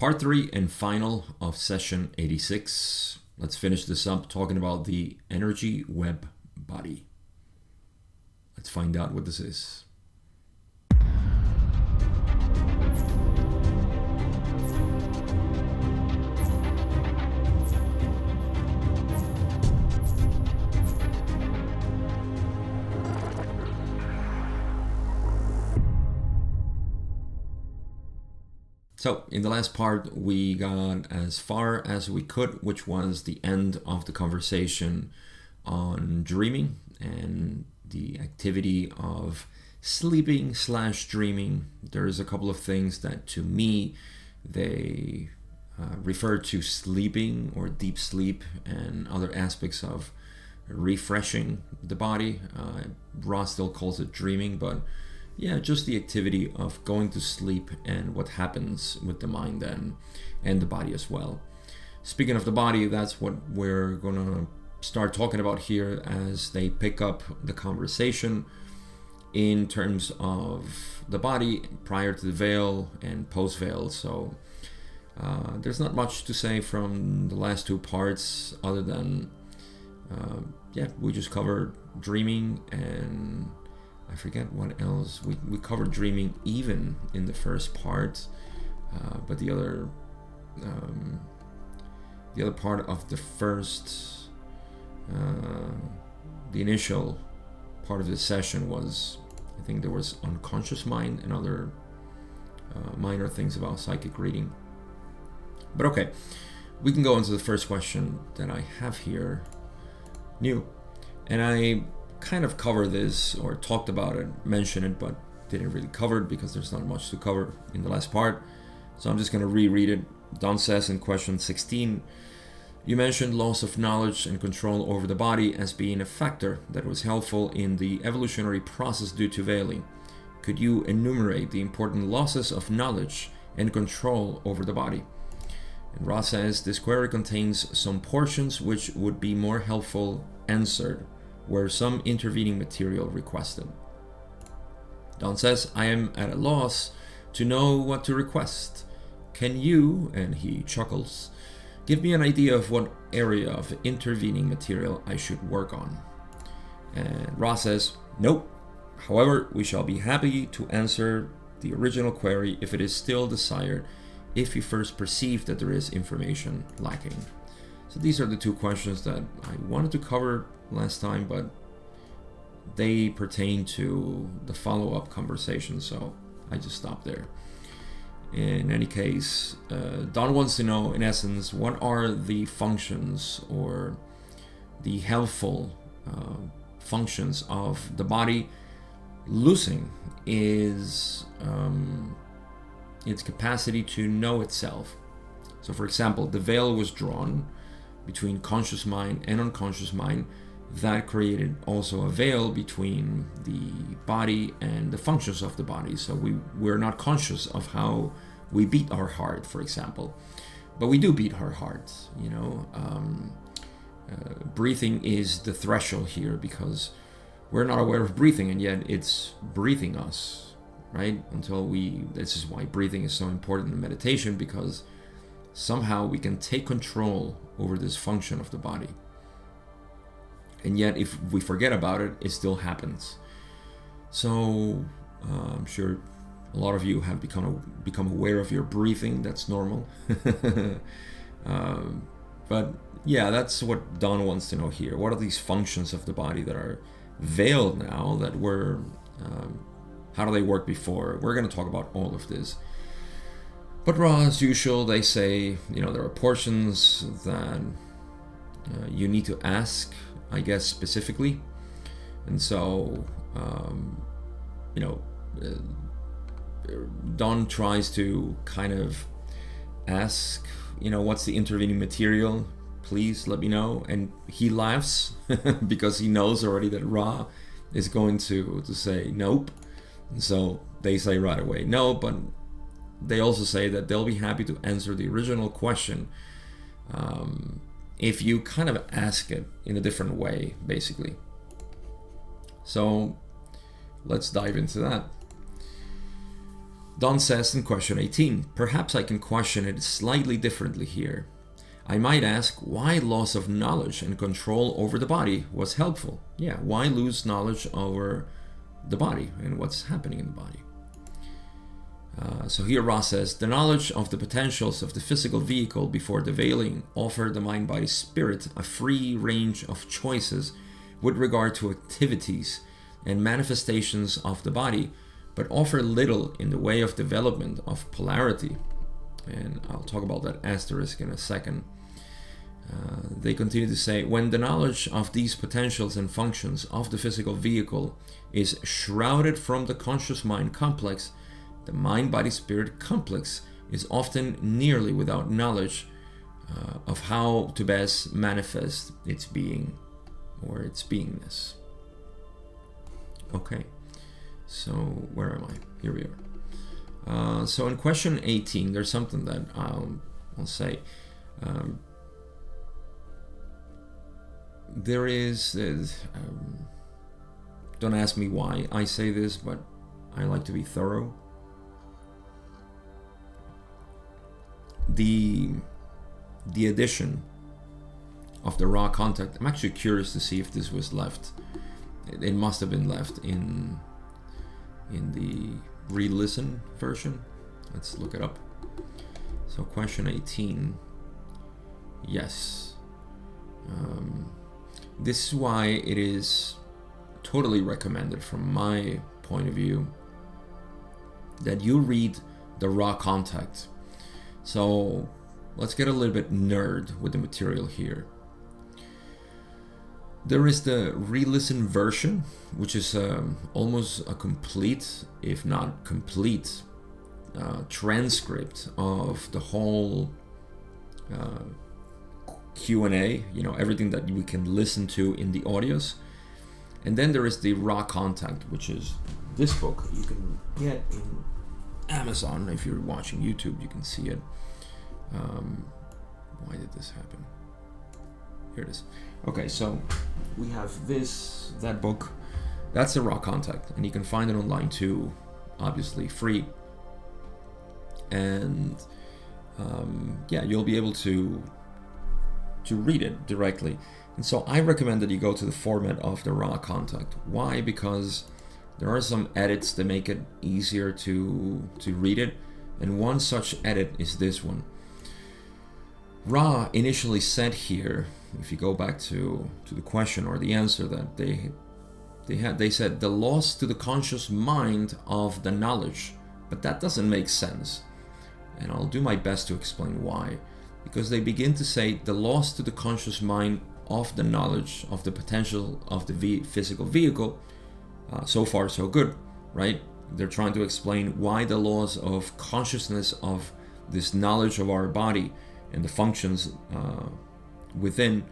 Part 3 and final of session 86. Let's finish this up talking about the energy web body. Let's find out what this is. So in the last part, we got as far as we could, which was the end of the conversation on dreaming and the activity of sleeping / dreaming. There's a couple of things that to me, they refer to sleeping or deep sleep and other aspects of refreshing the body. Ross still calls it dreaming, but yeah, just the activity of going to sleep and what happens with the mind then and the body as well. Speaking of the body, that's what we're gonna start talking about here as they pick up the conversation in terms of the body prior to the veil and post veil. So there's not much to say from the last two parts other than we just covered dreaming, and I forget what else. We covered dreaming even in the first part, but the other part of the first, the initial part of the session was, I think there was unconscious mind and other minor things about psychic reading. But okay, we can go into the first question that I have here, new, and I kind of covered this or talked about it, mentioned it, but didn't really cover it because there's not much to cover in the last part. So I'm just going to reread it. Don says in question 16, you mentioned loss of knowledge and control over the body as being a factor that was helpful in the evolutionary process due to veiling. Could you enumerate the important losses of knowledge and control over the body? And Ross says this query contains some portions which would be more helpful answered were some intervening material requested. Don says, I am at a loss to know what to request. Can you, and he chuckles, give me an idea of what area of intervening material I should work on? And Ross says, nope. However, we shall be happy to answer the original query if it is still desired, if you first perceive that there is information lacking. So these are the two questions that I wanted to cover last time, but they pertain to the follow-up conversation, so I just stopped there. In any case, Don wants to know, in essence, what are the functions or the helpful functions of the body losing is its capacity to know itself. So for example, the veil was drawn between conscious mind and unconscious mind. That created also a veil between the body and the functions of the body. So we're not conscious of how we beat our heart, for example, but we do beat our heart. Breathing is the threshold here because we're not aware of breathing, and yet it's breathing us, right? This is why breathing is so important in meditation, because somehow we can take control over this function of the body. And yet if we forget about it, it still happens. So I'm sure a lot of you have become aware of your breathing. That's normal. But yeah, that's what Don wants to know here. What are these functions of the body that are veiled now, that were, how do they work before? We're going to talk about all of this. But as usual, they say, there are portions that you need to ask, I guess, specifically. And so, Don tries to kind of ask, what's the intervening material? Please let me know. And he laughs because he knows already that Ra is going to say nope. And so they say right away no, but they also say that they'll be happy to answer the original question if you kind of ask it in a different way, basically. So let's dive into that. Don says in question 18, perhaps I can question it slightly differently here. I might ask why loss of knowledge and control over the body was helpful. Yeah, why lose knowledge over the body and what's happening in the body? So here Ra says, the knowledge of the potentials of the physical vehicle before the veiling offered the mind, body, spirit a free range of choices with regard to activities and manifestations of the body, but offer little in the way of development of polarity. And I'll talk about that asterisk in a second. They continue to say, when the knowledge of these potentials and functions of the physical vehicle is shrouded from the conscious mind complex, the mind-body-spirit complex is often nearly without knowledge of how to best manifest its being or its beingness. Okay, so where am I? Here we are. So in question 18, there's something that I'll say. There is, don't ask me why I say this, but I like to be thorough. The addition of the raw contact, I'm actually curious to see if this was left. It must have been left in the re-listen version. Let's look it up. So question 18, yes. This is why it is totally recommended from my point of view that you read the raw contact. So let's get a little bit nerd with the material here. There is the re-listen version, which is almost a complete, if not complete, transcript of the whole Q&A, everything that we can listen to in the audios. And then there is the raw contact, which is this book. You can get in Amazon. If you're watching YouTube, you can see it. Why did this happen? Here it is. Okay, so we have that book. That's the raw contact, and you can find it online too, obviously free. And you'll be able to read it directly. And so I recommend that you go to the format of the raw contact. Why? Because there are some edits that make it easier to read it, and one such edit is this one. Ra initially said here, if you go back to the question or the answer that they said the loss to the conscious mind of the knowledge, but that doesn't make sense, and I'll do my best to explain why. Because they begin to say the loss to the conscious mind of the knowledge of the potential of the physical vehicle. So far so good, right? They're trying to explain why the loss of consciousness of this knowledge of our body and the functions within.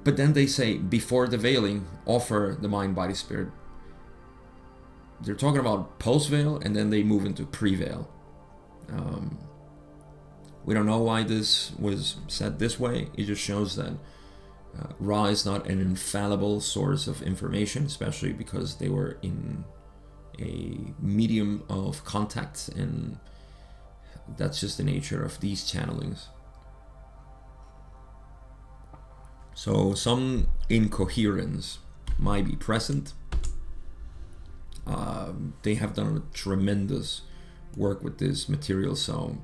But then they say before the veiling, offer the mind, body, spirit. They're talking about post-veil, and then they move into pre-veil. We don't know why this was said this way. It just shows that Ra is not an infallible source of information, especially because they were in a medium of contact, and that's just the nature of these channelings. So some incoherence might be present. They have done a tremendous work with this material, so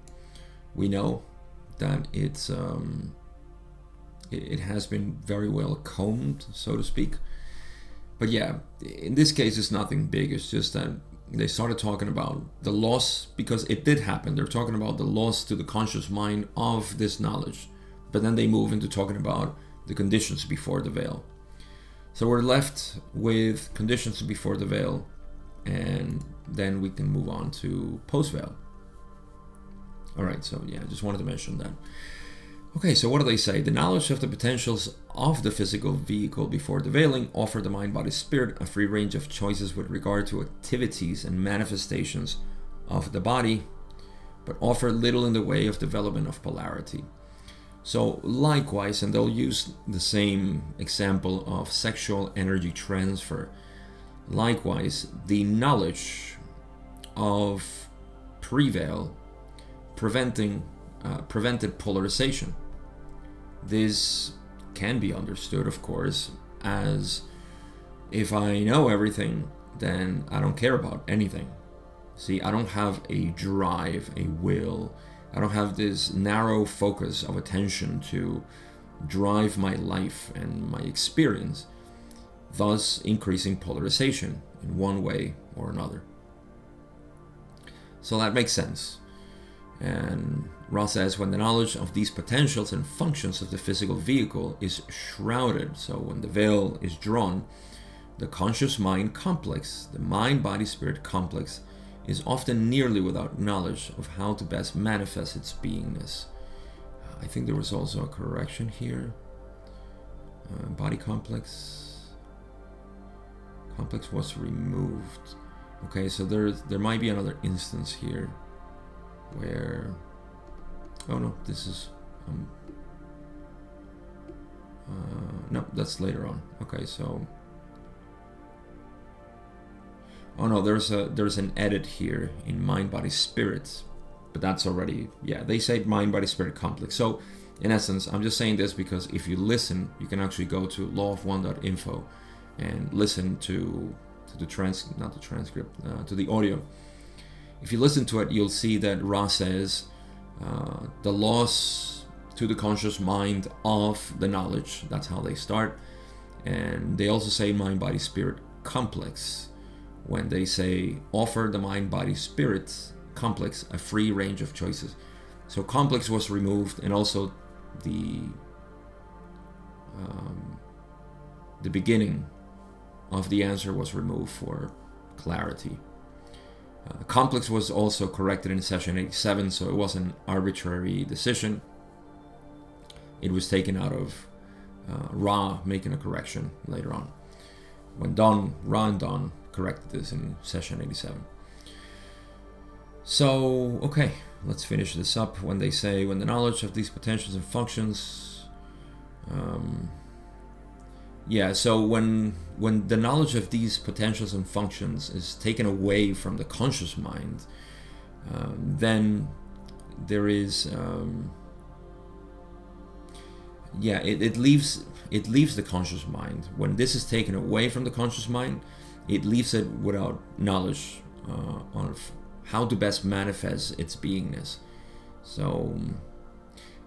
we know that it has been very well combed, so to speak. But yeah, in this case, it's nothing big. It's just that they started talking about the loss, because it did happen. They're talking about the loss to the conscious mind of this knowledge. But then they move into talking about the conditions before the veil. So we're left with conditions before the veil, and then we can move on to post-veil. All right, so yeah, I just wanted to mention that. Okay, so what do they say? The knowledge of the potentials of the physical vehicle before the veiling offer the mind, body, spirit a free range of choices with regard to activities and manifestations of the body, but offer little in the way of development of polarity. So likewise, and they'll use the same example of sexual energy transfer, likewise, the knowledge of prevail prevented polarization. This can be understood, of course, as if I know everything, then I don't care about anything. See, I don't have a drive, a will. I don't have this narrow focus of attention to drive my life and my experience, thus increasing polarization in one way or another. So that makes sense. And Ross says, when the knowledge of these potentials and functions of the physical vehicle is shrouded, so when the veil is drawn, the conscious mind complex, the mind-body-spirit complex, is often nearly without knowledge of how to best manifest its beingness. I think there was also a correction here. Body complex was removed. Okay, so there might be another instance here where, oh no, this is no, that's later on. Okay, so oh no, there's an edit here in mind, body, spirit, but that's already, yeah, they say mind, body, spirit complex. So in essence, I'm just saying this because if you listen, you can actually go to lawofone.info and listen to the to the audio. If you listen to it, you'll see that Ra says the loss to the conscious mind of the knowledge. That's how they start. And they also say mind, body, spirit complex when they say offer the mind, body, spirit complex a free range of choices. So complex was removed, and also the beginning of the answer was removed for clarity. Complex was also corrected in session 87, so it wasn't an arbitrary decision. It was taken out of Ra making a correction later on. When Ra and Don corrected this in session 87. So, okay, let's finish this up. When they say, when the knowledge of these potentials and functions, so when the knowledge of these potentials and functions is taken away from the conscious mind, then there is, it leaves the conscious mind. When this is taken away from the conscious mind, it leaves it without knowledge of how to best manifest its beingness. So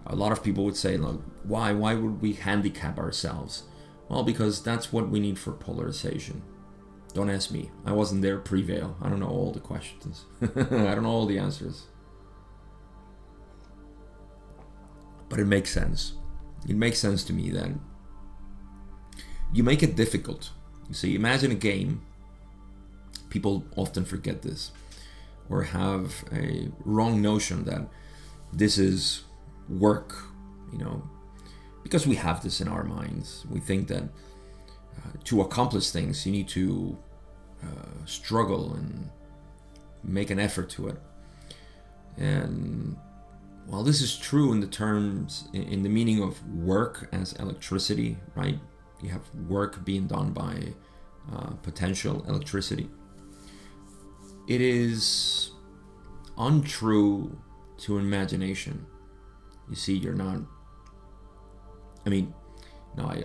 a lot of people would say, like, why would we handicap ourselves? Well, because that's what we need for polarization. Don't ask me. I wasn't there pre-veil. I don't know all the questions. I don't know all the answers. But it makes sense. It makes sense to me that you make it difficult. You see, imagine a game. People often forget this, or have a wrong notion that this is work, because we have this in our minds. We think that to accomplish things, you need to struggle and make an effort to it. And while this is true in the meaning of work as electricity, right? You have work being done by potential electricity. It is untrue to imagination. You see,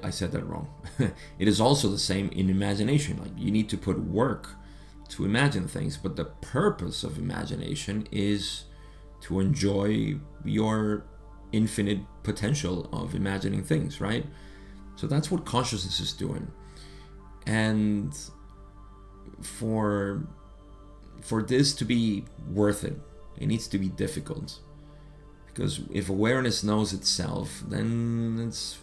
I said that wrong. It is also the same in imagination. Like, you need to put work to imagine things, but the purpose of imagination is to enjoy your infinite potential of imagining things, right? So that's what consciousness is doing. And for this to be worth it, it needs to be difficult. Because if awareness knows itself, then it's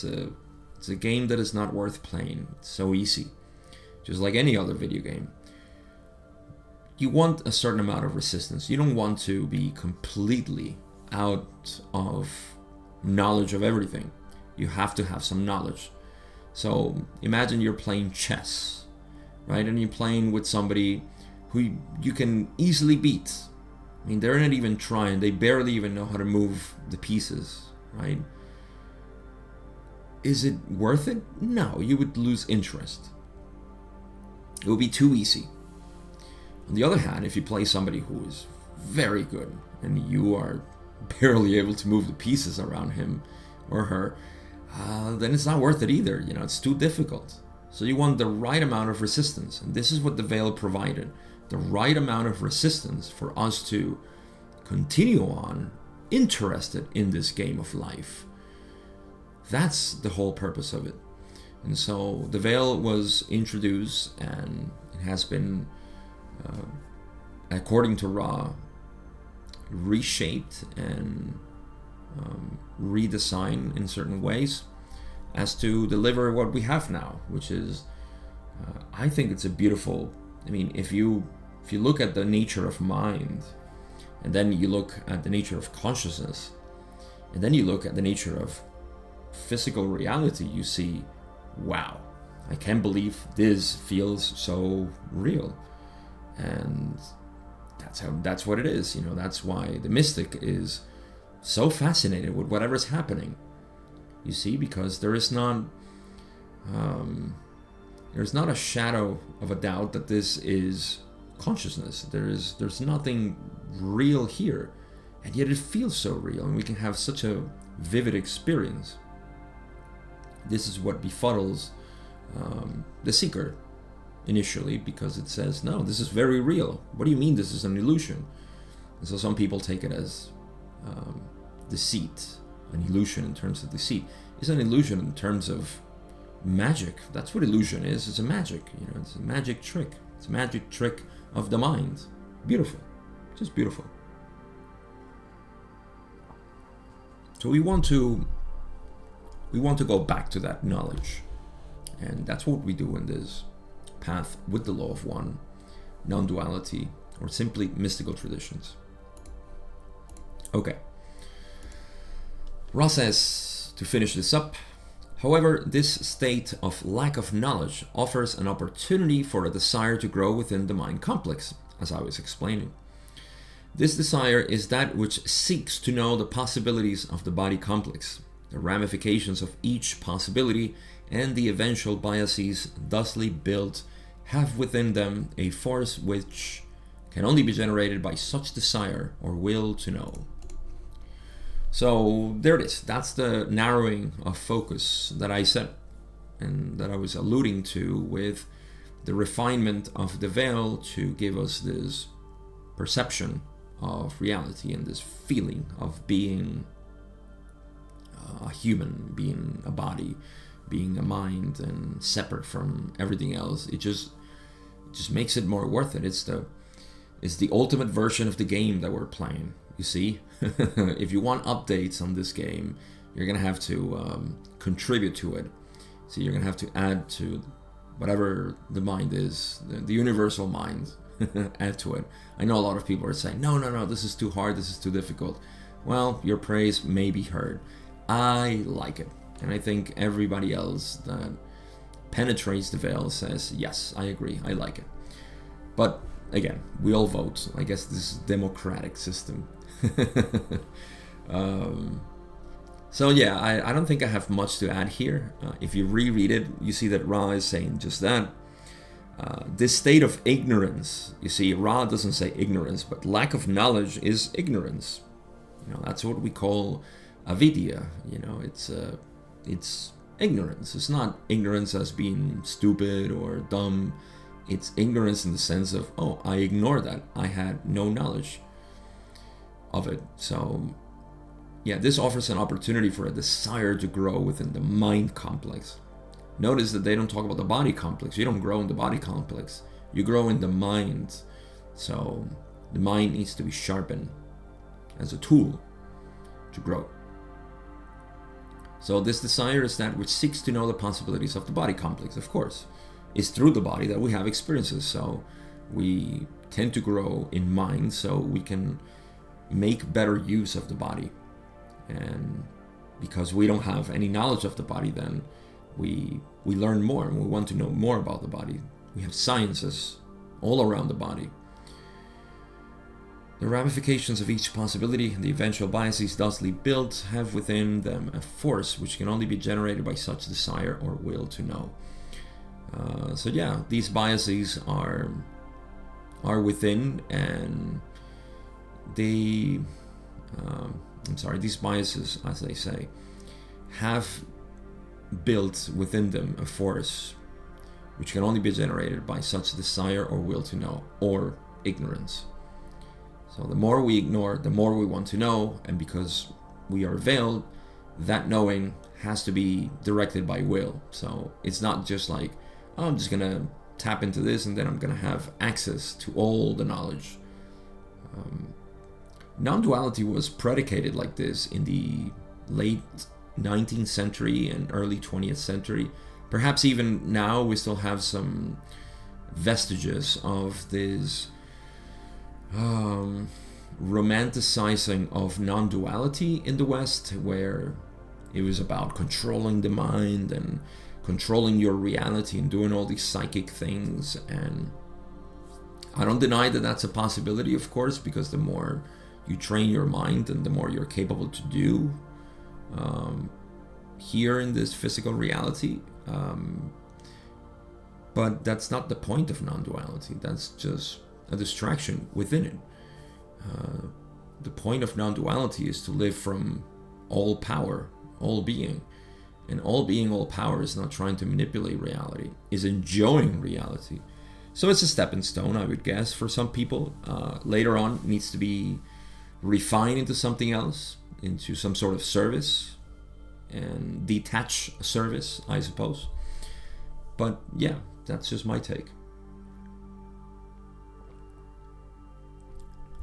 a game that is not worth playing. It's so easy. Just like any other video game. You want a certain amount of resistance. You don't want to be completely out of knowledge of everything. You have to have some knowledge. So imagine you're playing chess, right? And you're playing with somebody who you can easily beat. I mean, they're not even trying. They barely even know how to move the pieces, right? Is it worth it? No, you would lose interest. It would be too easy. On the other hand, if you play somebody who is very good and you are barely able to move the pieces around him or her, then it's not worth it either. You know, it's too difficult. So you want the right amount of resistance, and this is what the veil provided. The right amount of resistance for us to continue on interested in this game of life. That's the whole purpose of it. And so the veil was introduced, and it has been, according to Ra, reshaped and redesigned in certain ways as to deliver what we have now, which is, I think it's a beautiful, I mean, if you look at the nature of mind, and then you look at the nature of consciousness, and then you look at the nature of physical reality, you see, wow, I can't believe this feels so real. And that's what it is. You know, that's why the mystic is so fascinated with whatever's happening. You see, because there's not a shadow of a doubt that this is consciousness. There's nothing real here, and yet it feels so real, and we can have such a vivid experience. This is what befuddles the seeker initially, because it says, no, this is very real. What do you mean this is an illusion? And so some people take it as deceit, an illusion in terms of deceit. It's an illusion in terms of magic. That's what illusion is. It's a magic, you know, it's a magic trick. It's a magic trick of the mind. Beautiful, just beautiful. So we want to go back to that knowledge, and that's what we do in this path with the law of one, non-duality, or simply mystical traditions. Okay. Ra says, to finish this up, however, this state of lack of knowledge offers an opportunity for a desire to grow within the mind complex, as I was explaining. This desire is that which seeks to know the possibilities of the body complex, the ramifications of each possibility, and the eventual biases thusly built have within them a force which can only be generated by such desire or will to know. So there it is. That's the narrowing of focus that I said, and that I was alluding to with the refinement of the veil to give us this perception of reality and this feeling of being a human, being a body, being a mind, and separate from everything else. It just makes it more worth it. It's the ultimate version of the game that we're playing. You see, if you want updates on this game, you're gonna have to contribute to it. So you're gonna have to add to whatever the mind is, the universal mind. Add to it. I know a lot of people are saying, no, this is too hard, this is too difficult. Well, your praise may be heard. I like it, and I think everybody else that penetrates the veil says, yes, I agree, I like it. But again, we all vote. I guess this is a democratic system. So yeah, I don't think I have much to add here. If you reread it, you see that Ra is saying just that. This state of ignorance, you see, Ra doesn't say ignorance, but lack of knowledge is ignorance. You know, that's what we call avidya. You know, it's ignorance. It's not ignorance as being stupid or dumb. It's ignorance in the sense of, oh, I ignored that. I had no knowledge of it. So yeah, this offers an opportunity for a desire to grow within the mind complex. Notice that they don't talk about the body complex. You don't grow in the body complex. You grow in the mind. So the mind needs to be sharpened as a tool to grow. So this desire is that which seeks to know the possibilities of the body complex, of course. It's through the body that we have experiences. So we tend to grow in mind so we can make better use of the body. And because we don't have any knowledge of the body, then we learn more, and we want to know more about the body. We have sciences all around the body. The ramifications of each possibility and the eventual biases thusly built have within them a force which can only be generated by such desire or will to know. So yeah, these biases are are within, and these biases, as they say, have built within them a force which can only be generated by such desire or will to know, or ignorance. So the more we ignore, the more we want to know, and because we are veiled, that knowing has to be directed by will. So it's not just like, oh, I'm just gonna tap into this and then I'm gonna have access to all the knowledge. Non-duality was predicated like this in the late 19th century and early 20th century. Perhaps even now we still have some vestiges of this romanticizing of non-duality in the West, where it was about controlling the mind and controlling your reality and doing all these psychic things. And I don't deny that that's a possibility, of course, because the more you train your mind and the more you're capable to do here in this physical reality. But that's not the point of non-duality. That's just a distraction within it. The point of non-duality is to live from all power, all being. And all being, all power is not trying to manipulate reality, is enjoying reality. So it's a stepping stone, I would guess, for some people. Later on, it needs to be refined into something else, into some sort of service, and detach service, I suppose. But yeah, that's just my take.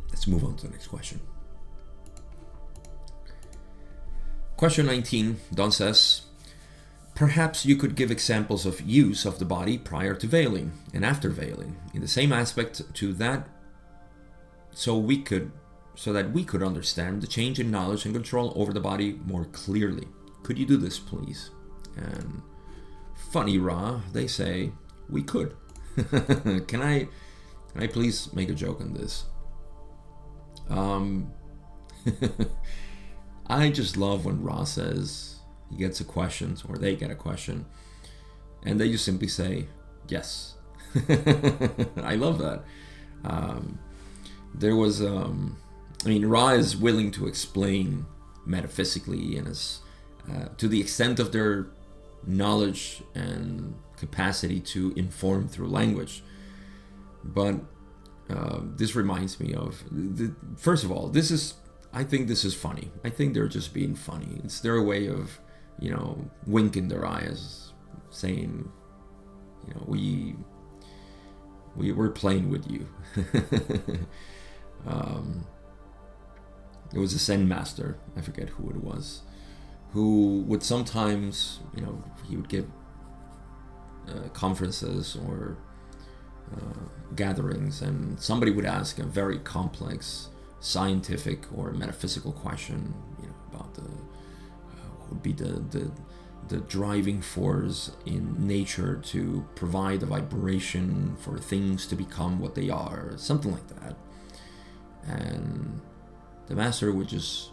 Let's move on to the next question. Question 19, Don says, perhaps you could give examples of use of the body prior to veiling and after veiling in the same aspect to that, so that we could understand the change in knowledge and control over the body more clearly. Could you do this, please? And funny Ra, they say we could. Can I please make a joke on this? I just love when Ra says he gets a question, or they get a question, and they just simply say yes. I love that. There was Ra is willing to explain metaphysically and as to the extent of their knowledge and capacity to inform through language. But this reminds me of first of all, I think this is funny. I think they're just being funny. It's their way of, winking their eyes, saying, we're playing with you. There was a Zen master, I forget who it was, who would sometimes, he would give conferences or gatherings, and somebody would ask a very complex scientific or metaphysical question, about what would be the driving force in nature to provide a vibration for things to become what they are, something like that. And the master would just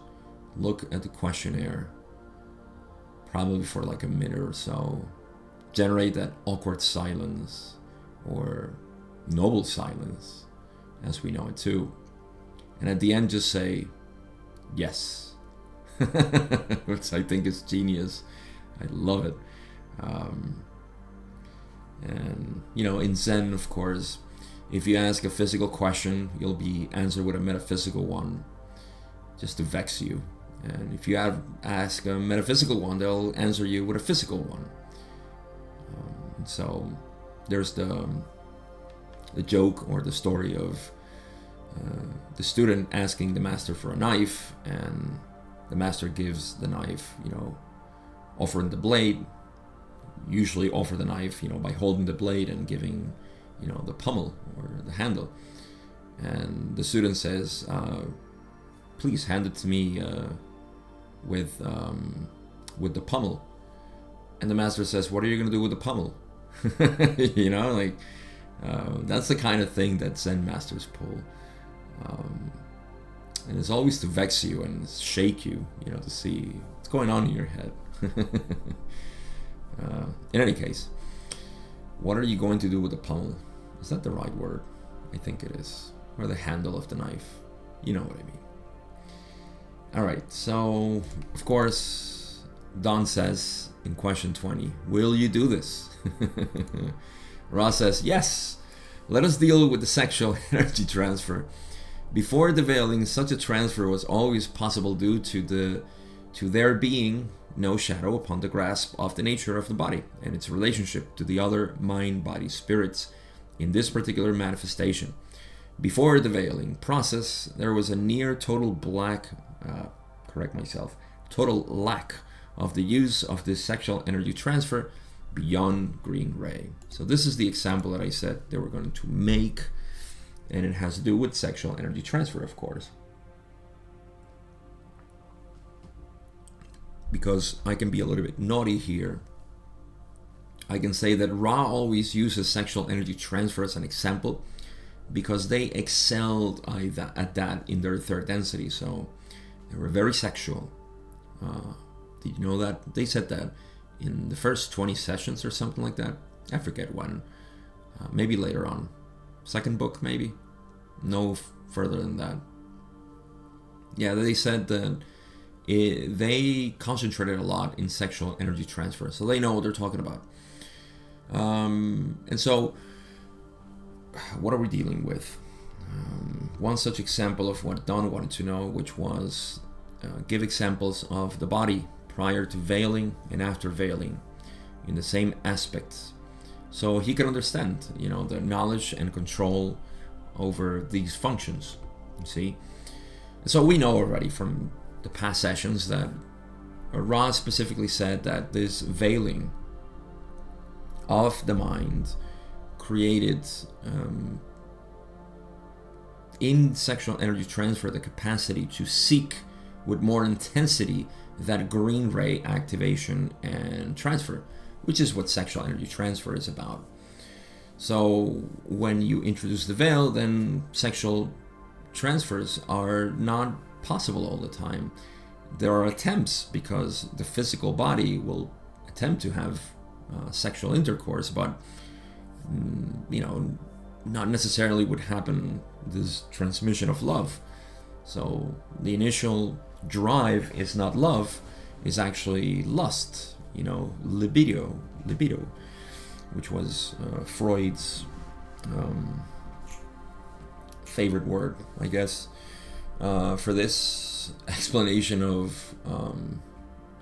look at the questionnaire, probably for like a minute or so, generate that awkward silence, or noble silence, as we know it too, and at the end just say yes, which I think is genius. I love it. And in Zen, of course, if you ask a physical question, you'll be answered with a metaphysical one, just to vex you. And if you ask a metaphysical one, they'll answer you with a physical one. So there's the joke or the story of the student asking the master for a knife, and the master gives the knife, offering the blade. Usually offer the knife, by holding the blade and giving, the pommel or the handle. And the student says, please hand it to me with the pommel. And the master says, what are you going to do with the pommel? That's the kind of thing that Zen masters pull. And it's always to vex you and shake you, to see what's going on in your head. In any case, what are you going to do with the pommel? Is that the right word? I think it is, or the handle of the knife. You know what I mean. All right, so of course, Don says in question 20, will you do this? Ra says, yes, let us deal with the sexual energy transfer. Before the veiling, such a transfer was always possible due to there being no shadow upon the grasp of the nature of the body and its relationship to the other mind, body, spirits in this particular manifestation. Before the veiling process, there was a near total total lack of the use of this sexual energy transfer beyond green ray. So this is the example that I said they were going to make, and it has to do with sexual energy transfer, of course. Because I can be a little bit naughty here, I can say that Ra always uses sexual energy transfer as an example because they excelled at that in their third density. So they were very sexual. Did you know that? They said that in the first 20 sessions or something like that. I forget when. Maybe later on. Second book, maybe. No further than that. Yeah, they said that they concentrated a lot in sexual energy transfer. So they know what they're talking about. And so, what are we dealing with? One such example of what Don wanted to know, which was give examples of the body prior to veiling and after veiling in the same aspects, so he can understand, the knowledge and control over these functions. You see, so we know already from the past sessions that Ra specifically said that this veiling of the mind created in sexual energy transfer the capacity to seek with more intensity that green ray activation and transfer, which is what sexual energy transfer is about. So when you introduce the veil, then sexual transfers are not possible all the time. There are attempts because the physical body will attempt to have sexual intercourse, but not necessarily would happen this transmission of love. So the initial drive is not love, is actually lust, libido, which was Freud's favorite word, I guess, for this explanation of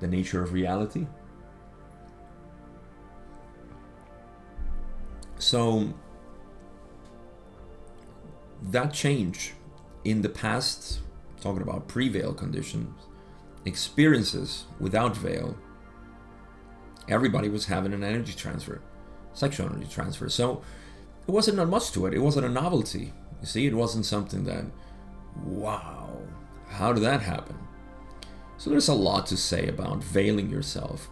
the nature of reality. So that change in the past, talking about pre-veil conditions, experiences without veil, everybody was having an energy transfer, sexual energy transfer. So it wasn't not much to it. It wasn't a novelty. You see, it wasn't something that, wow, how did that happen? So there's a lot to say about veiling yourself.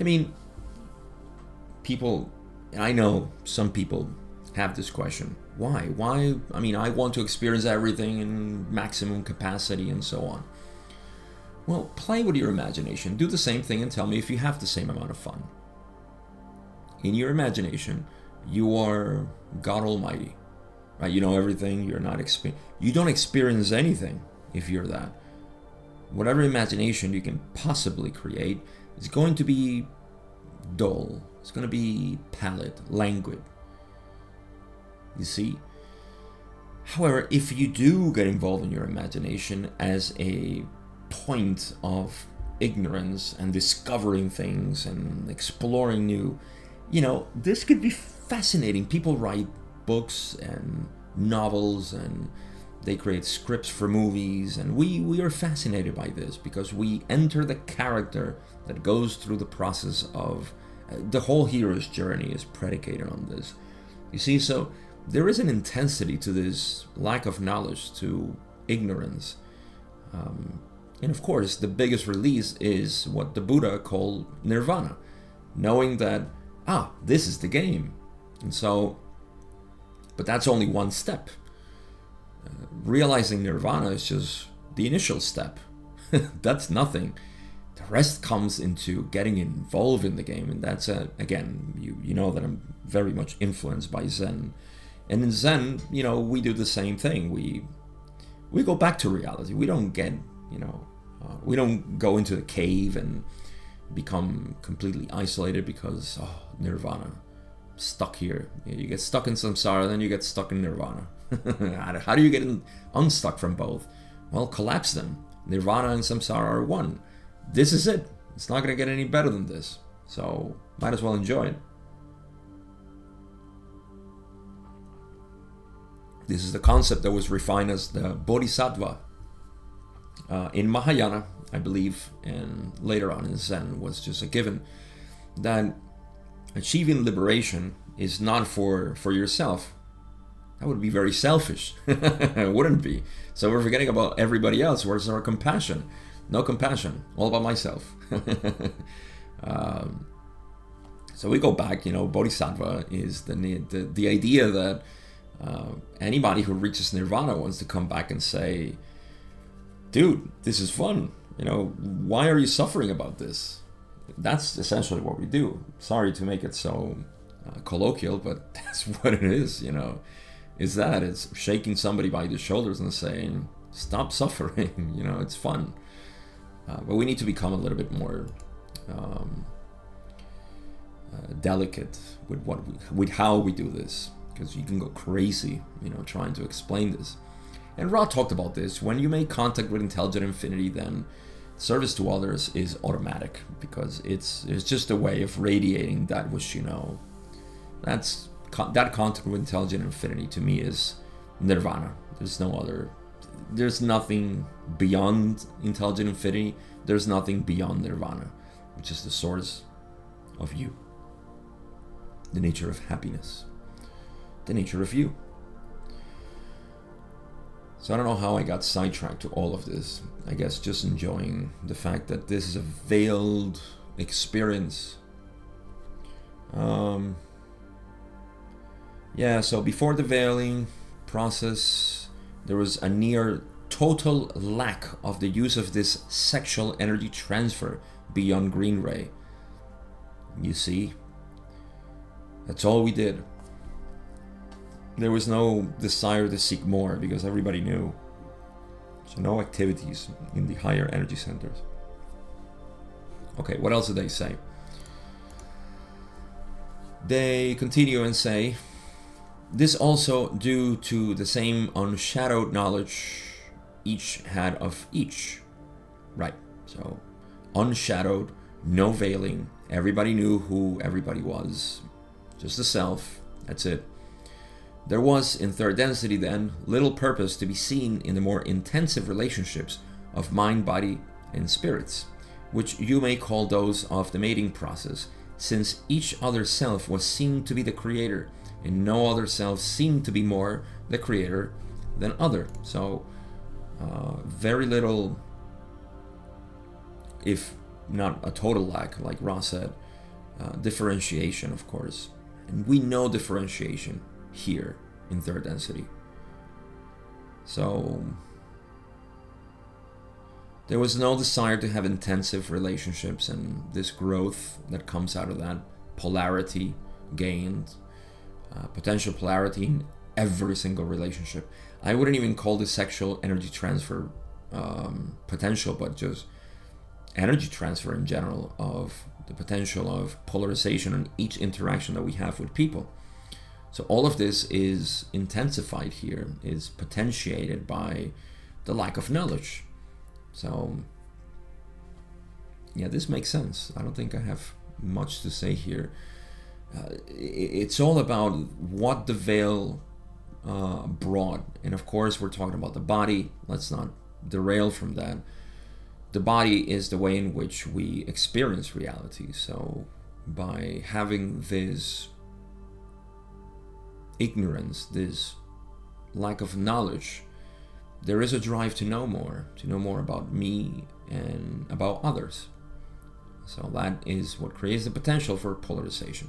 I mean, I know some people have this question. Why? I mean, I want to experience everything in maximum capacity and so on. Well, play with your imagination. Do the same thing and tell me if you have the same amount of fun. In your imagination, you are God Almighty, right? You know everything. You don't experience anything if you're that. Whatever imagination you can possibly create is going to be dull. It's going to be pallid, languid. You see? However, if you do get involved in your imagination as a point of ignorance and discovering things and exploring new, this could be fascinating. People write books and novels and they create scripts for movies, and we are fascinated by this because we enter the character that goes through the process of the whole hero's journey is predicated on this. You see, so there is an intensity to this lack of knowledge, to ignorance. And of course, the biggest release is what the Buddha called nirvana, knowing that, this is the game. And so, but that's only one step. Realizing nirvana is just the initial step. That's nothing. The rest comes into getting involved in the game, and that's again, you know that I'm very much influenced by Zen And in Zen, we do the same thing. We go back to reality. We don't get, we don't go into the cave and become completely isolated because, nirvana, stuck here. You get stuck in samsara, then you get stuck in nirvana. How do you get unstuck from both? Well, collapse them. Nirvana and samsara are one. This is it. It's not going to get any better than this. So might as well enjoy it. This is the concept that was refined as the bodhisattva in Mahayana, I believe, and later on in Zen was just a given, that achieving liberation is not for yourself. That would be very selfish. It wouldn't be. So we're forgetting about everybody else. Where's our compassion? No compassion. All about myself. So we go back, bodhisattva is the idea that anybody who reaches nirvana wants to come back and say, dude, this is fun. Why are you suffering about this? That's essentially what we do. Sorry to make it so colloquial, but that's what it is, It's shaking somebody by the shoulders and saying, stop suffering, it's fun. But we need to become a little bit more delicate with how we do this, because you can go crazy, trying to explain this. And Ra talked about this. When you make contact with intelligent infinity, then service to others is automatic, because it's just a way of radiating that which that contact with intelligent infinity to me is nirvana. There's nothing beyond intelligent infinity. There's nothing beyond nirvana, which is the source of you, the nature of happiness, the nature of you. So I don't know how I got sidetracked to all of this. I guess just enjoying the fact that this is a veiled experience. So before the veiling process, there was a near total lack of the use of this sexual energy transfer beyond green ray. You see, that's all we did. There was no desire to seek more, because everybody knew. So no activities in the higher energy centers. Okay, what else did they say? They continue and say, this also due to the same unshadowed knowledge each had of each. Right, so unshadowed, no veiling, everybody knew who everybody was. Just the self, that's it. There was, in third density then, little purpose to be seen in the more intensive relationships of mind, body, and spirits, which you may call those of the mating process, since each other self was seen to be the creator, and no other self seemed to be more the creator than other. So, very little, if not a total lack, like Ross said, differentiation, of course. And we know differentiation here in third density. So there was no desire to have intensive relationships, and this growth that comes out of that, polarity gained, potential polarity in every single relationship. I wouldn't even call this sexual energy transfer potential, but just energy transfer in general, of the potential of polarization in each interaction that we have with people. So all of this is intensified here, is potentiated by the lack of knowledge. So yeah, this makes sense. I don't think I have much to say here. It's all about what the veil brought. And of course, we're talking about the body. Let's not derail from that. The body is the way in which we experience reality. So by having this ignorance, this lack of knowledge, there is a drive to know more about me and about others. So that is what creates the potential for polarization.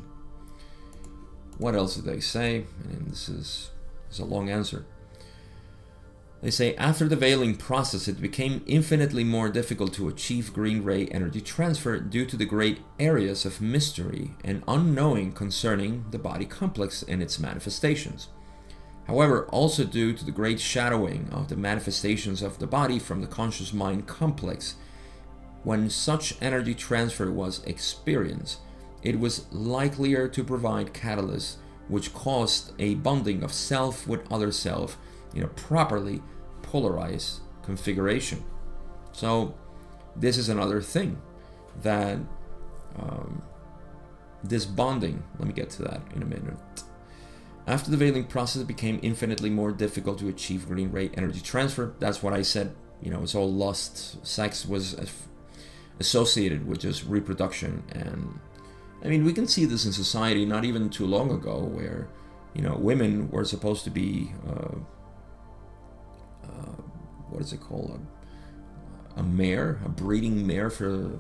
What else do they say? And this is a long answer. They say, after the veiling process, it became infinitely more difficult to achieve green ray energy transfer due to the great areas of mystery and unknowing concerning the body complex and its manifestations. However, also due to the great shadowing of the manifestations of the body from the conscious mind complex, when such energy transfer was experienced, it was likelier to provide catalysts which caused a bonding of self with other self in a properly polarized configuration. So this is another thing that this bonding, let me get to that in a minute. After the veiling process, it became infinitely more difficult to achieve green ray energy transfer. That's what I said, it's all lust. Sex was associated with just reproduction. And I mean, we can see this in society not even too long ago, where women were supposed to be what is it called, a mare, a breeding mare for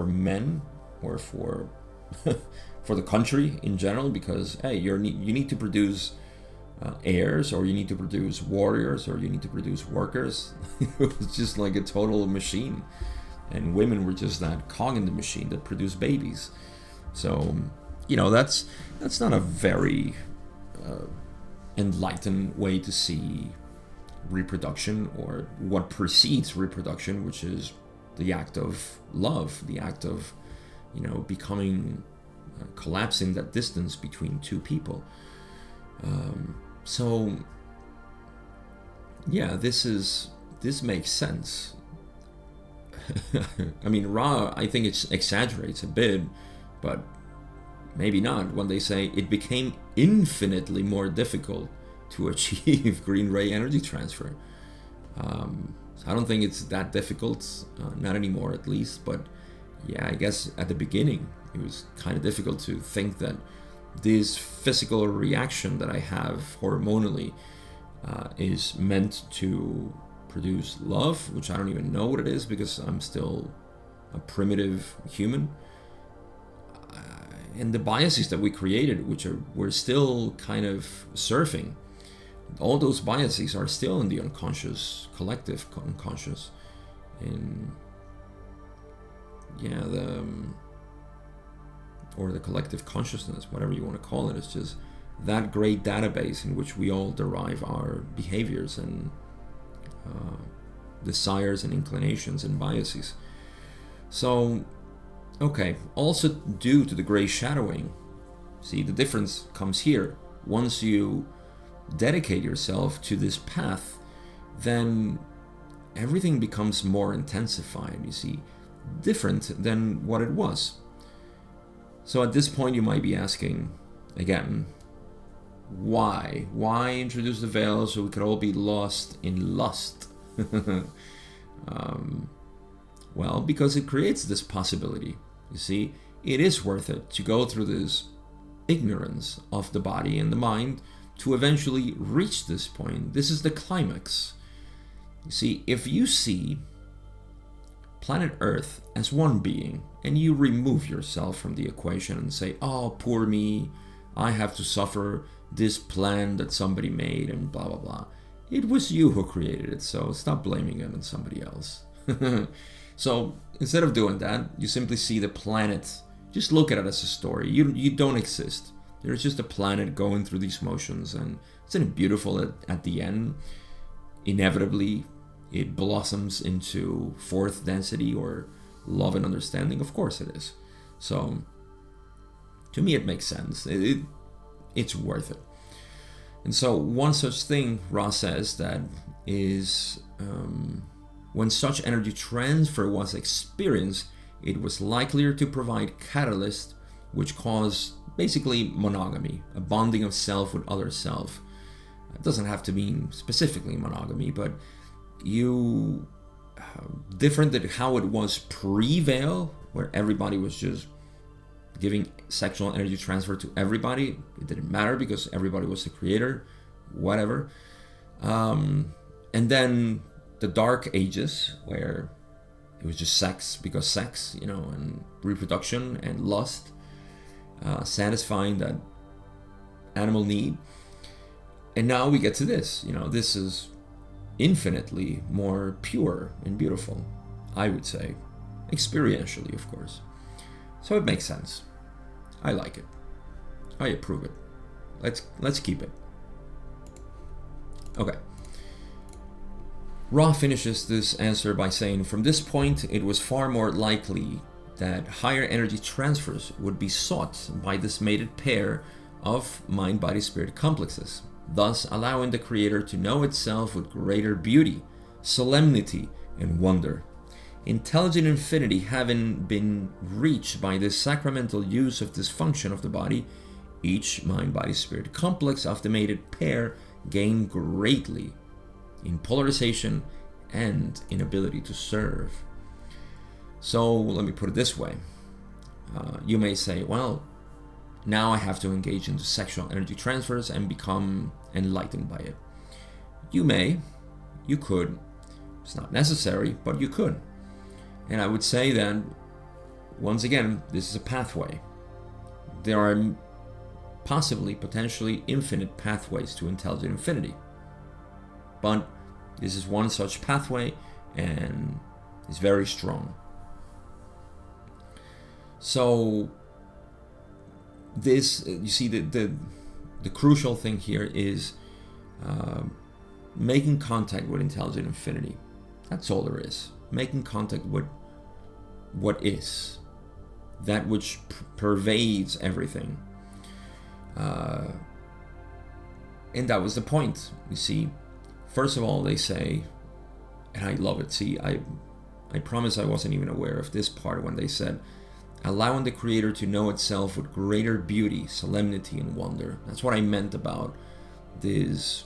men, or for for the country in general, because hey, you need to produce heirs, or you need to produce warriors, or you need to produce workers. It was just like a total machine, and women were just that cog in the machine that produced babies. So that's not a very enlightened way to see reproduction, or what precedes reproduction, which is the act of love, the act of becoming, collapsing that distance between two people. So yeah, this makes sense. I mean, Ra, I think it exaggerates a bit, but maybe not when they say it became infinitely more difficult to achieve green ray energy transfer. So I don't think it's that difficult, not anymore at least, but yeah, I guess at the beginning it was kind of difficult to think that this physical reaction that I have hormonally is meant to produce love, which I don't even know what it is, because I'm still a primitive human. And the biases that we created, which we're still kind of surfing, all those biases are still in the unconscious, collective unconscious. And yeah, the collective consciousness, whatever you want to call it. It's just that great database in which we all derive our behaviors and desires and inclinations and biases. So, okay, also due to the gray shadowing, see, the difference comes here. Once you dedicate yourself to this path, then everything becomes more intensified, you see, different than what it was. So at this point you might be asking, again, why? Why introduce the veil so we could all be lost in lust? Well, because it creates this possibility. You see, it is worth it to go through this ignorance of the body and the mind to eventually reach this point. This is the climax. You see, if you see planet Earth as one being, and you remove yourself from the equation and say, oh, poor me, I have to suffer this plan that somebody made and blah, blah, blah. It was you who created it, so stop blaming it on somebody else. So instead of doing that, you simply see the planet, just look at it as a story. You don't exist. There's just a planet going through these motions, and isn't it beautiful at the end? Inevitably, it blossoms into fourth density or love and understanding. Of course it is. So to me it makes sense. It's worth it. And so one such thing, Ra says, that is when such energy transfer was experienced, it was likelier to provide catalyst which caused basically monogamy, a bonding of self with other self. It doesn't have to mean specifically monogamy, but different than how it was pre-veil, where everybody was just giving sexual energy transfer to everybody. It didn't matter because everybody was the creator, whatever. And then the dark ages, where it was just sex because sex, and reproduction and lust, satisfying that animal need. And now we get to this. This is infinitely more pure and beautiful, I would say, experientially, of course. So it makes sense. I like it. I approve it. Let's keep it. Okay. Ra finishes this answer by saying, from this point, it was far more likely that higher energy transfers would be sought by this mated pair of mind-body-spirit complexes, thus allowing the Creator to know itself with greater beauty, solemnity, and wonder. Intelligent infinity having been reached by this sacramental use of this function of the body, each mind-body-spirit complex of the mated pair gained greatly in polarization and in ability to serve. So let me put it this way. You may say, well, now I have to engage into sexual energy transfers and become enlightened by it. You could. It's not necessary, but you could. And I would say that, once again, this is a pathway. There are potentially infinite pathways to intelligent infinity. But this is one such pathway, and it's very strong. So this, you see, the crucial thing here is making contact with intelligent infinity. That's all there is. Making contact with what is, that which pervades everything. And that was the point. You see, first of all, they say, and I love it. See, I promise I wasn't even aware of this part when they said, allowing the Creator to know itself with greater beauty, solemnity, and wonder. That's what I meant about this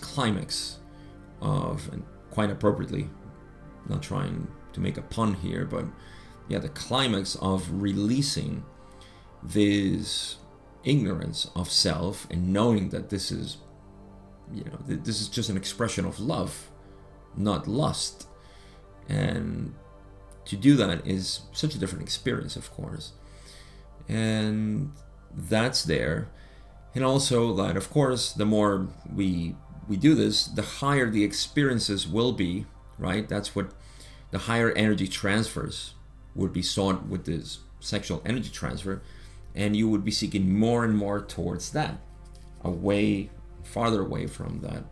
climax of, and quite appropriately, not trying to make a pun here, but yeah, the climax of releasing this ignorance of self and knowing that this is, this is just an expression of love, not lust. And to do that is such a different experience, of course. And that's there. And also that, of course, the more we do this, the higher the experiences will be, right? That's what the higher energy transfers would be sought with this sexual energy transfer. And you would be seeking more and more towards that, farther away from that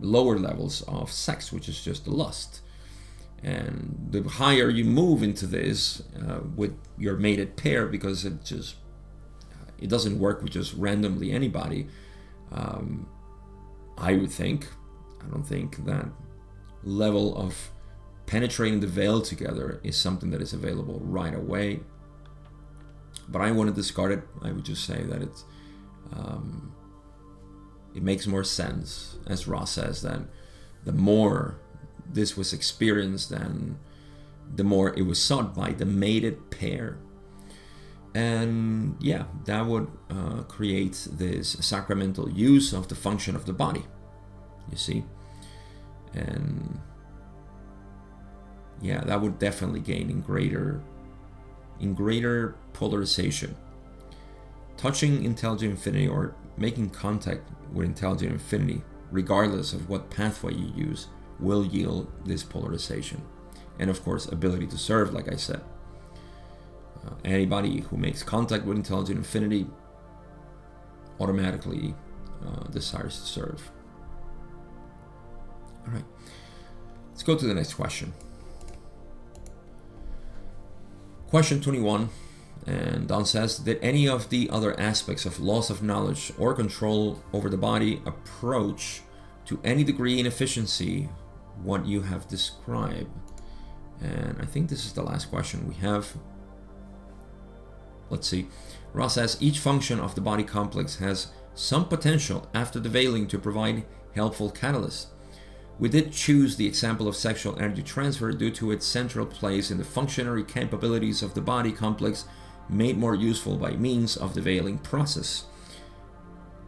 lower levels of sex, which is just the lust. And the higher you move into this with your mated pair, because it doesn't work with just randomly anybody. I don't think that level of penetrating the veil together is something that is available right away. But I want to discard it. I would just say that it makes more sense, as Ross says, that the more this was experienced, and the more it was sought by the mated pair. And yeah, that would create this sacramental use of the function of the body, you see. And yeah, that would definitely gain in greater polarization. Touching intelligent infinity or making contact with intelligent infinity, regardless of what pathway you use, will yield this polarization. And of course, ability to serve, like I said. Anybody who makes contact with intelligent infinity automatically desires to serve. All right, let's go to the next question. Question 21, and Don says, did any of the other aspects of loss of knowledge or control over the body approach to any degree in efficiency what you have described? And I think this is the last question we have. Let's see. Ross says, each function of the body complex has some potential after the veiling to provide helpful catalysts. We did choose the example of sexual energy transfer due to its central place in the functionary capabilities of the body complex, made more useful by means of the veiling process.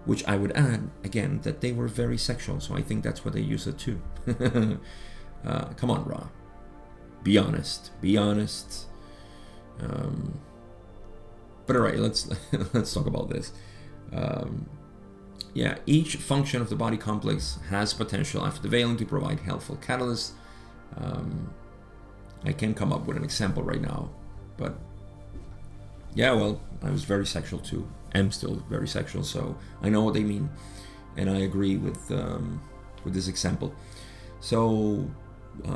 Which I would add, again, that they were very sexual, so I think that's what they use it too. Come on, Ra. Be honest. Be honest. But all right, let's talk about this. Yeah, each function of the body complex has potential after the veiling to provide helpful catalysts. I can't come up with an example right now, but yeah, well, I was very sexual too. am still very sexual, so I know what they mean, and I agree with this example. So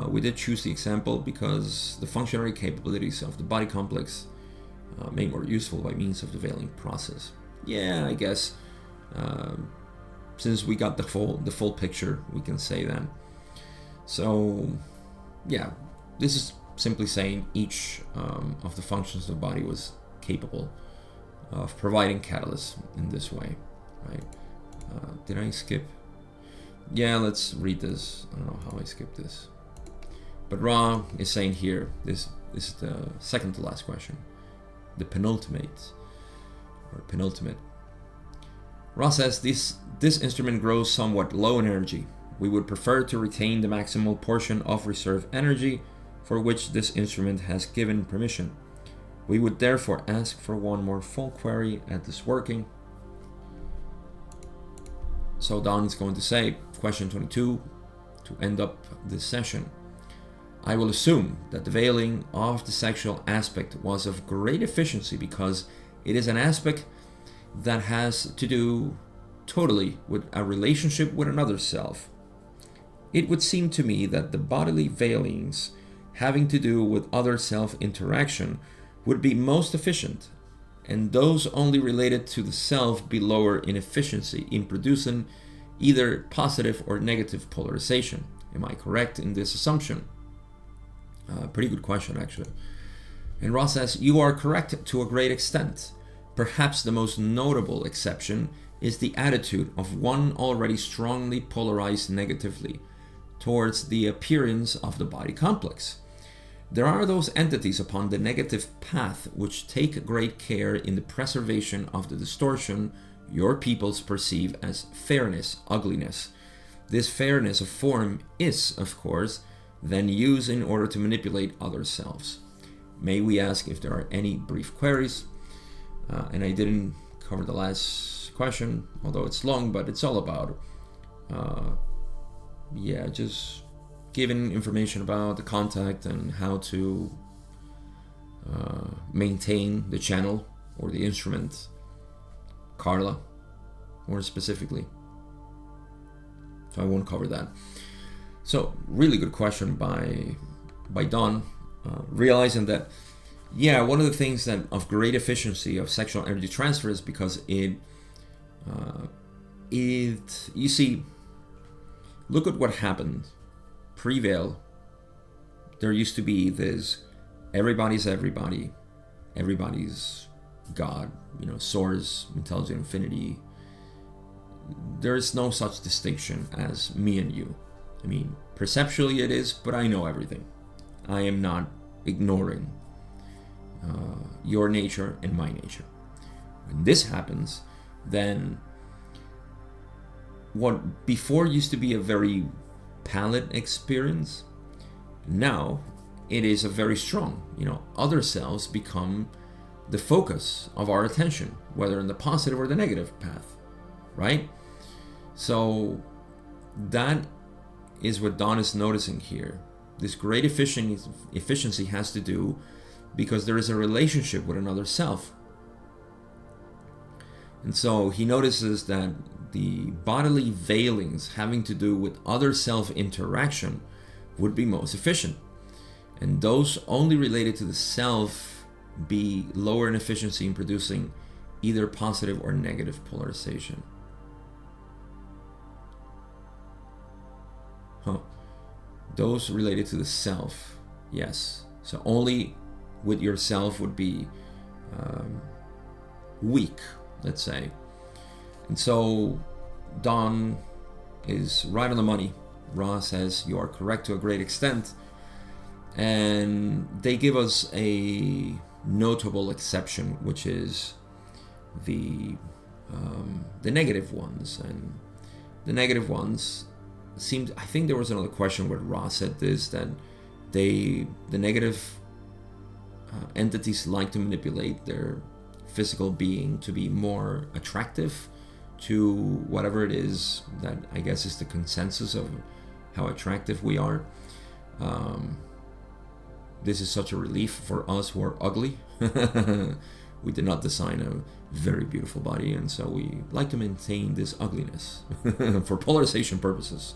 we did choose the example because the functionary capabilities of the body complex made more useful by means of the veiling process. Yeah, I guess since we got the full picture, we can say that. So yeah, this is simply saying each of the functions of the body was capable of providing catalysts in this way, right? Did I skip? Yeah, let's read this. I don't know how I skipped this. But Ra is saying here, this is the second to last question, the penultimate. Ra says this instrument grows somewhat low in energy. We would prefer to retain the maximal portion of reserve energy for which this instrument has given permission. We would therefore ask for one more full query at this working. So Don is going to say, question 22, to end up this session. I will assume that the veiling of the sexual aspect was of great efficiency because it is an aspect that has to do totally with a relationship with another self. It would seem to me that the bodily veilings having to do with other self interaction would be most efficient, and those only related to the self be lower in efficiency in producing either positive or negative polarization. Am I correct in this assumption? Pretty good question, actually. And Ross says, you are correct to a great extent. Perhaps the most notable exception is the attitude of one already strongly polarized negatively towards the appearance of the body complex. There are those entities upon the negative path which take great care in the preservation of the distortion your peoples perceive as fairness, ugliness. This fairness of form is, of course, then used in order to manipulate other selves. May we ask if there are any brief queries? And I didn't cover the last question, although it's long, but it's all about, just giving information about the contact and how to maintain the channel or the instrument, Carla, more specifically. So I won't cover that. So really good question by Don, realizing that, one of the things that of great efficiency of sexual energy transfer is because you see, look at what happened pre-veil. There used to be this everybody's everybody, everybody's God, source, intelligent infinity. There is no such distinction as me and you. I mean, perceptually it is, but I know everything. I am not ignoring your nature and my nature. When this happens, then what before used to be a very pallid experience, now it is a very strong, other selves become the focus of our attention, whether in the positive or the negative path, right? So that is what Don is noticing here. This great efficiency has to do because there is a relationship with another self. And so he notices that the bodily veilings having to do with other self interaction would be most efficient. And those only related to the self be lower in efficiency in producing either positive or negative polarization. Those related to the self, yes. So only with yourself would be weak, let's say. And so Don is right on the money. Ra says you are correct to a great extent. And they give us a notable exception, which is the negative ones. And the negative ones seemed, I think there was another question where Ra said this, that the negative entities like to manipulate their physical being to be more attractive to whatever it is that I guess is the consensus of how attractive we are. This is such a relief for us who are ugly we did not design a very beautiful body, and so we like to maintain this ugliness for polarization purposes.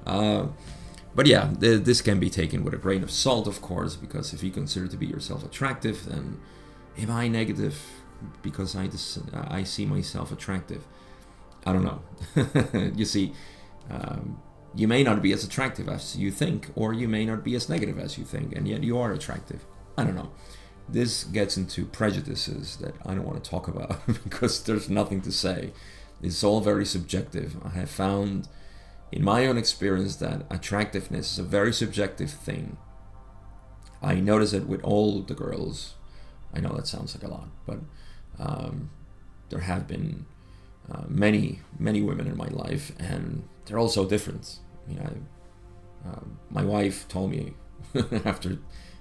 But yeah, this can be taken with a grain of salt, of course, because if you consider to be yourself attractive, then am I negative because I see myself attractive? I don't know. You see, you may not be as attractive as you think, or you may not be as negative as you think, and yet you are attractive. I don't know. This gets into prejudices that I don't want to talk about because there's nothing to say. It's all very subjective. I have found in my own experience that attractiveness is a very subjective thing. I notice it with all the girls. I know that sounds like a lot, but there have been many women in my life, and they're all so different. I mean, my wife told me after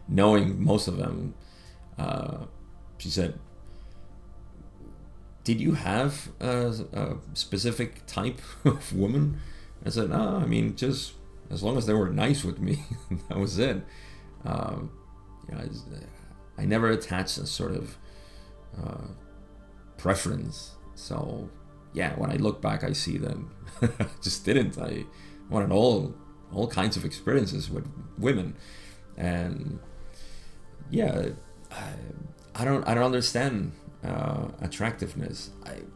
knowing most of them, she said, "Did you have a specific type of woman?" I said, "No, I mean, just as long as they were nice with me, that was it." I never attached a sort of preference. So yeah, when I look back, I see that I just didn't. I wanted all kinds of experiences with women, and yeah, I don't understand attractiveness.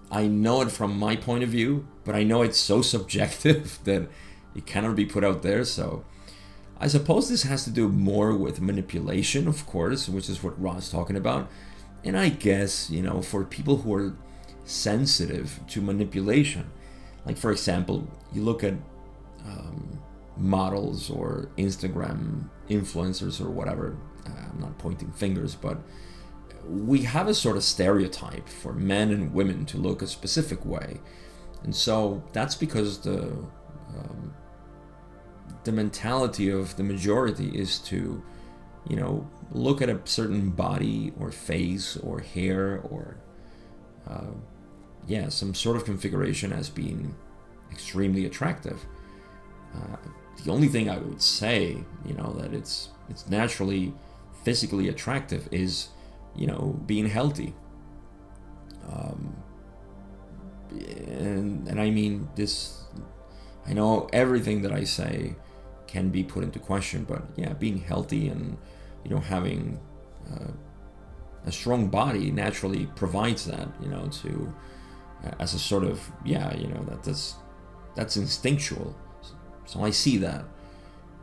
I know it from my point of view, but I know it's so subjective that it cannot be put out there. So I suppose this has to do more with manipulation, of course, which is what Ra's talking about. And I guess, for people who are sensitive to manipulation, like for example, you look at models or Instagram influencers or whatever. I'm not pointing fingers, but we have a sort of stereotype for men and women to look a specific way. And so that's because the mentality of the majority is to, look at a certain body or face or hair or, some sort of configuration as being extremely attractive. The only thing I would say, that it's naturally physically attractive is, being healthy. And I mean this, I know everything that I say can be put into question, but yeah, being healthy and, having a strong body naturally provides that, to, as a sort of, that's instinctual. So I see that.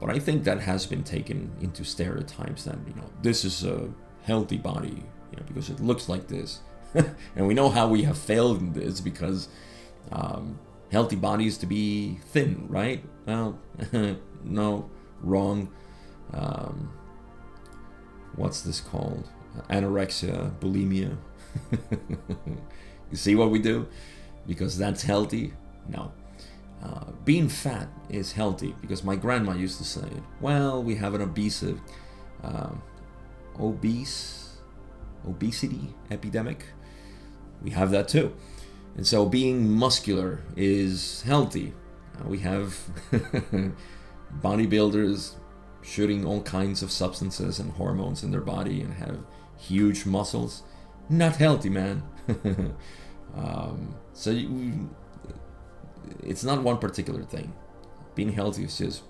But I think that has been taken into stereotypes that, this is a healthy body, because it looks like this. And we know how we have failed in this because healthy bodies to be thin, right? Well, no, wrong. What's this called? Anorexia, bulimia. You see what we do? Because that's healthy? No. Being fat is healthy because my grandma used to say, well, we have an obesity epidemic. We have that too. And so being muscular is healthy. We have bodybuilders shooting all kinds of substances and hormones in their body and have huge muscles. Not healthy, man. It's not one particular thing. Being healthy is just,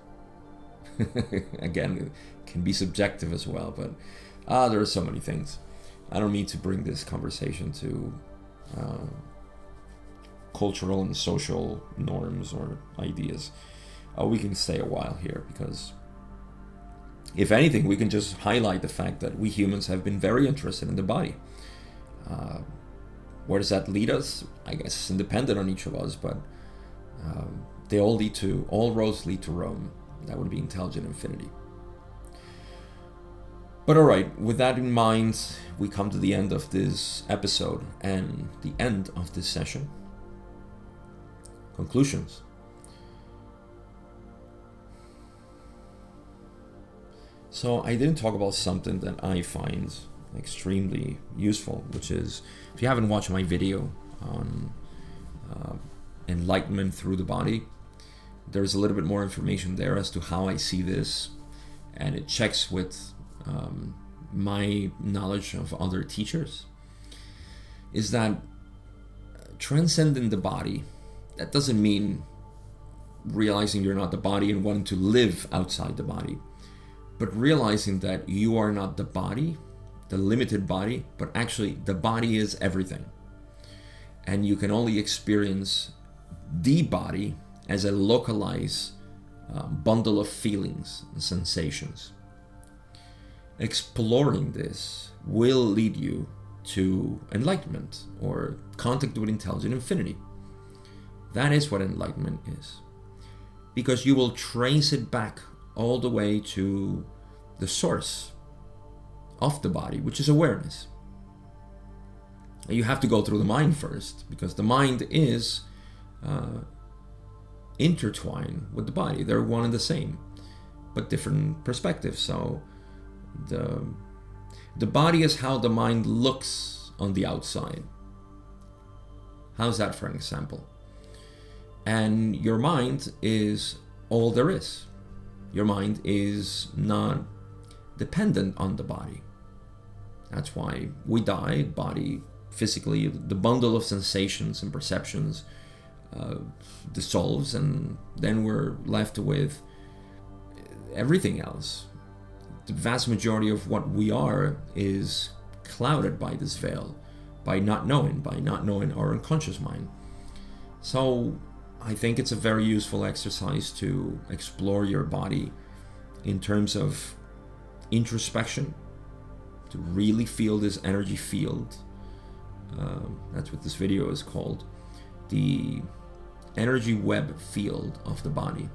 again, it can be subjective as well, but there are so many things. I don't mean to bring this conversation to cultural and social norms or ideas. We can stay a while here because, if anything, we can just highlight the fact that we humans have been very interested in the body. Where does that lead us? I guess it's independent on each of us, but all roads lead to Rome. That would be intelligent infinity. But alright, with that in mind, we come to the end of this episode and the end of this session. Conclusions. So I didn't talk about something that I find extremely useful, which is, if you haven't watched my video on enlightenment through the body, there's a little bit more information there as to how I see this, and it checks with my knowledge of other teachers, is that transcending the body, that doesn't mean realizing you're not the body and wanting to live outside the body, but realizing that you are not the body, the limited body, but actually the body is everything. And you can only experience the body as a localized bundle of feelings and sensations. Exploring this will lead you to enlightenment or contact with intelligent infinity. That is what enlightenment is. Because you will trace it back all the way to the source of the body, which is awareness. And you have to go through the mind first, because the mind is intertwined with the body. They're one and the same, but different perspectives. So the body is how the mind looks on the outside. How's that for an example? And your mind is all there is. Your mind is not dependent on the body. That's why we die. Body physically, the bundle of sensations and perceptions dissolves, and then we're left with everything else. The vast majority of what we are is clouded by this veil, by not knowing our unconscious mind. So I think it's a very useful exercise to explore your body in terms of introspection, to really feel this energy field. That's what this video is called, the energy web field of the body.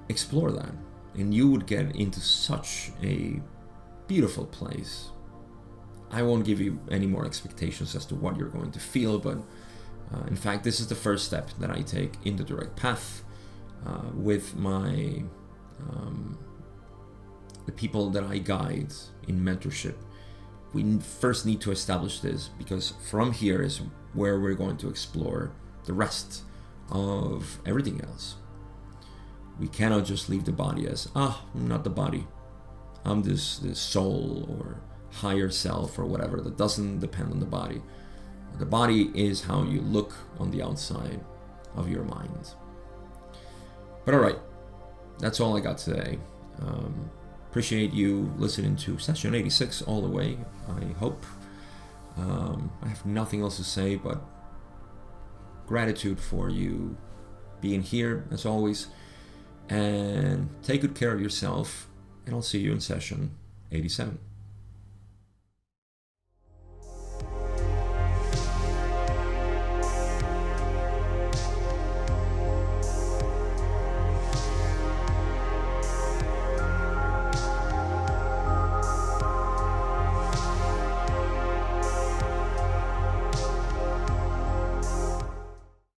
Explore that, and you would get into such a beautiful place. I won't give you any more expectations as to what you're going to feel, but in fact, this is the first step that I take in the direct path with my the people that I guide in mentorship. We first need to establish this, because from here is where we're going to explore the rest of everything else. We cannot just leave the body as, I'm not the body. I'm this soul or higher self or whatever that doesn't depend on the body. The body is how you look on the outside of your mind. But all right, that's all I got today. Appreciate you listening to session 86 all the way, I hope. I have nothing else to say but gratitude for you being here as always. And take good care of yourself, and I'll see you in session 87.